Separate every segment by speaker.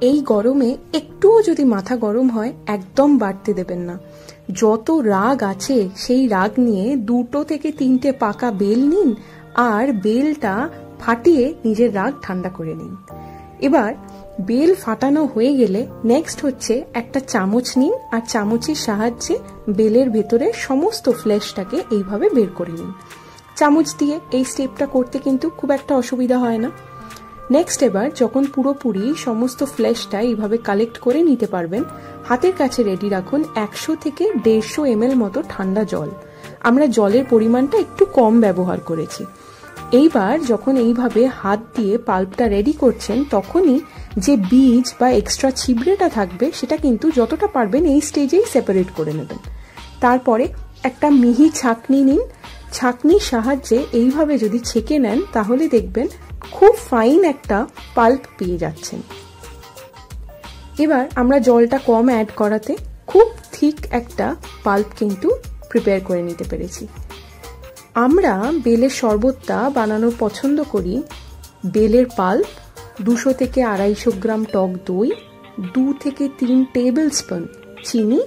Speaker 1: এই গরমে একটুও যদি মাথা গরম হয় একদম বাড়তে দেবেন না। যত রাগ আছে সেই রাগ নিয়ে 2 থেকে 3টে পাকা বেল নিন আর বেলটা ফাটিয়ে নিজের রাগ ঠান্ডা করে নিন। এবার বেল ফাটানো হয়ে গেলে নেক্সট হচ্ছে একটা চামচ নিন আর চামচের সাহায্যে বেলের ভেতরে সমস্ত ফ্লেশটাকে এইভাবে বের করে নিন। চামচ দিয়ে এই স্টেপটা করতে কিন্তু খুব একটা অসুবিধা হয় না। নেক্সট এবার যখন পুরোপুরি সমস্ত ফ্লেশটা এইভাবে কালেক্ট করে নিতে পারবেন, হাতের কাছে রেডি রাখুন 100 থেকে 150 ml মতো ঠান্ডা জল। আমরা জলের পরিমাণটা একটু কম ব্যবহার করেছি। এইবার যখন এইভাবে হাত দিয়ে পাল্পটা রেডি করছেন তখনই যে বীজ বা এক্সট্রা ছিবড়েটা থাকবে সেটা কিন্তু যতটা পারবেন এই স্টেজেই সেপারেট করে নেবেন। তারপরে একটা মিহি ছাঁকনি নিন, ছাঁকনির সাহায্যে এইভাবে যদি ছেঁকে নেন তাহলে দেখবেন খুব ফাইন একটা পাল্প পেয়ে যাচ্ছেন। এবার আমরা জলটা কম অ্যাড করাতে খুব থিক একটা পাল্প কিন্তু প্রিপেয়ার করে নিতে পেরেছি। আমরা বেলের শরবতটা বানানোর পছন্দ করি বেলের পাল্প, 200 থেকে 250 গ্রাম টক দই, 2 থেকে 3 টেবিল স্পুন চিনি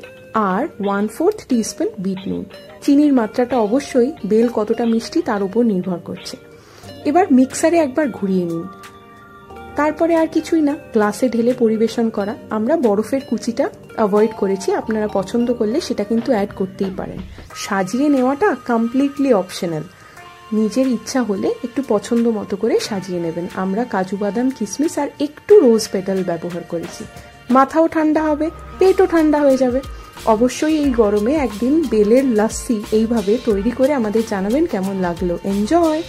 Speaker 1: আর 1/4 টিস্পুন বিট নুন। চিনির মাত্রাটা অবশ্যই বেল কতটা মিষ্টি তার উপর নির্ভর করছে। এবার মিক্সারে একবার ঘুরিয়ে নিন। তারপরে আর কিছুই না, গ্লাসে ঢেলে পরিবেশন করা। আমরা বরফের কুচিটা অ্যাভয়েড করেছি, আপনারা পছন্দ করলে সেটা কিন্তু অ্যাড করতেই পারেন। সাজিয়ে নেওয়াটা কমপ্লিটলি অপশনাল, নিজের ইচ্ছা হলে একটু পছন্দ মতো করে সাজিয়ে নেবেন। আমরা কাজু বাদাম কিশমিশ আর একটু রোজ পেটাল ব্যবহার করেছি। মাথাও ঠান্ডা হবে, পেটও ঠান্ডা হয়ে যাবে। অবশ্যই এই গরমে একদিন বেলের লাস্সি এইভাবে তৈরি করে আমাদের জানাবেন কেমন লাগলো। এনজয়।